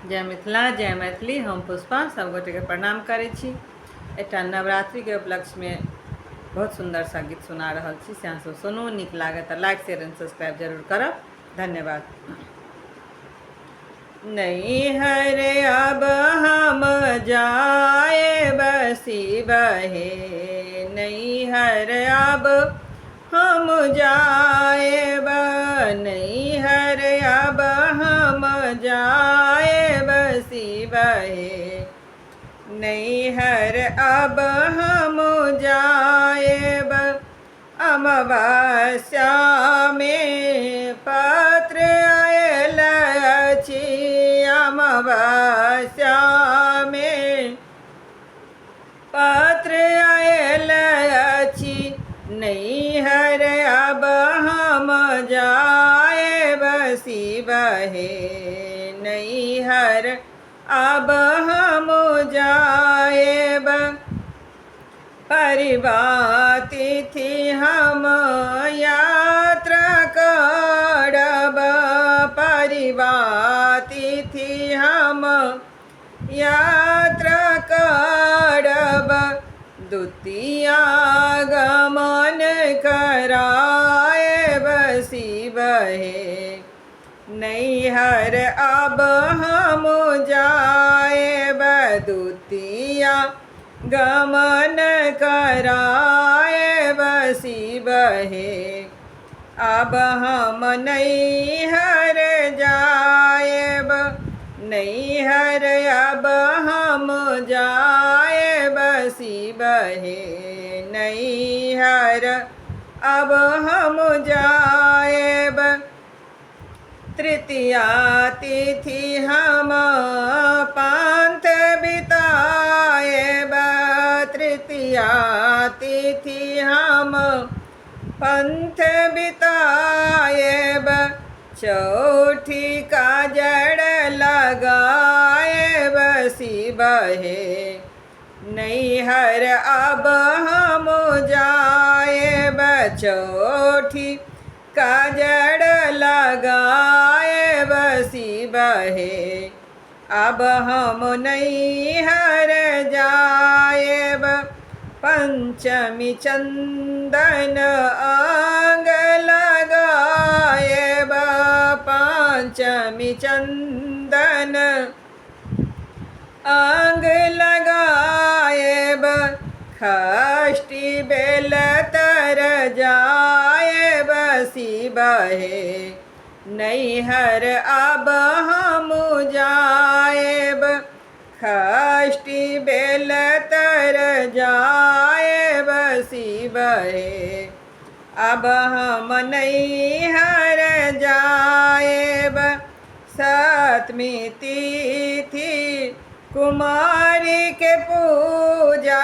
जय मिथिला जय मैथिली। हम पुष्पा सब गोटे के प्रणाम करै छी। एकटा नवरात्रि के उपलक्ष्य में बहुत सुंदर सा गीत सुना रहल छी, से अहाँ सब सुनू। नीक लागत तऽ लाइक शेयर एंड सब्सक्राइब जरूर करब। धन्यवाद। नैहर अब हम जाए बसी बहे, नैहर अब हम जाएब, नैहर अब हम जाए बसी बहे, नैहर अब हम जाएब। अमावस्या में पत्र आयल अछि, अमावस्या में पत्र आयल अछि, नैहर अब हम जाए बसी बहे, नैहर अब हम जाएब। परिवार तिथि हम यात्रा करब, परिवार तिथि हम यात्रा करब, द्वितीया गमन कराए बसी बहे, नैहर अब हम जाएब, द्वितीया गमन कराए बसी बहे। अब हम नैहर जाएब, नैहर अब हम जाए बसी बहे, नैहर अब हम जाएब। तृतीया तिथि हम पांथ बिताएब, तृतीया तिथि हम पंथ बिताएब, चौठी का जड़ लगाए बसी बहे, नैहर अब हम जाएब, चौठी का जड़ लगाए बसी बहे। अब हम नैहर जाएब, पंचमी चंदन अंग लगाएब, पंचमी चंदन अंग लगाएब, षष्ठी बेल तर जाए बसी बहे, नैहर अब हम जाएब, षष्ठी बेल तर जाए बसी बहे। अब हम नैहर जाएब, सप्तमी तिथि कुमारी के पूजा,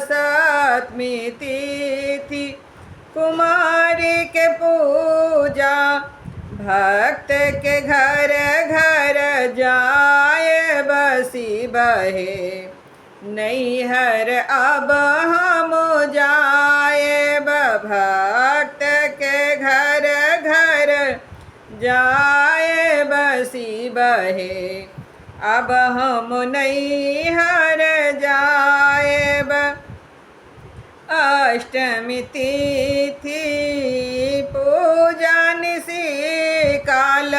सप्तमी तिथि कुमारी के पूजा, भक्त के घर घर जाए बसी बहे, नैहर अब हम जाएब, भक्त के घर घर जाए बसी बहे। अब हम नैहर जाएब, अष्टमी तिथि पूजा निशि काल,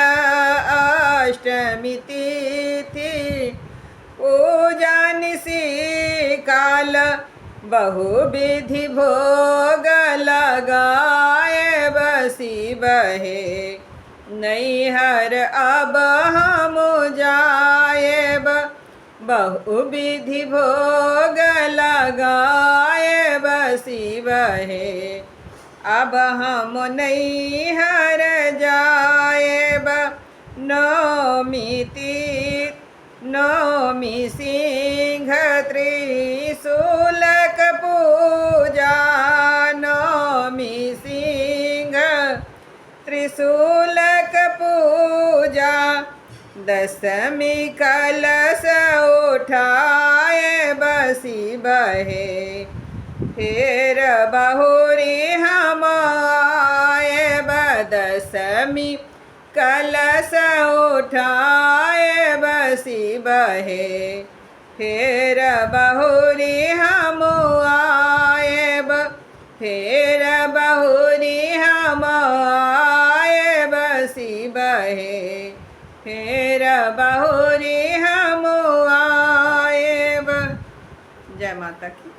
अष्टमी तिथि पूजा निशि काल, बहुविधि भोग लगाए बसी बहे, नैहर अब हम जाएब, बहुविधि भोग लगाए बसी बहे। अब हम नैहर जाएब, नौमी तिथि नौमी सिंह त्रिशूलक पूजा, नौमी सिंह त्रिशूलक पूजा, दशमी कलश उठाए बसी बहे, फिर बहुरी हम आएब, दशमी कलश उठाए बसी शिव हे फेर बहुरी हम आएब फेर बहुरी हम आएब शिव हे फेर बहुरी हम आएब। जय माता की।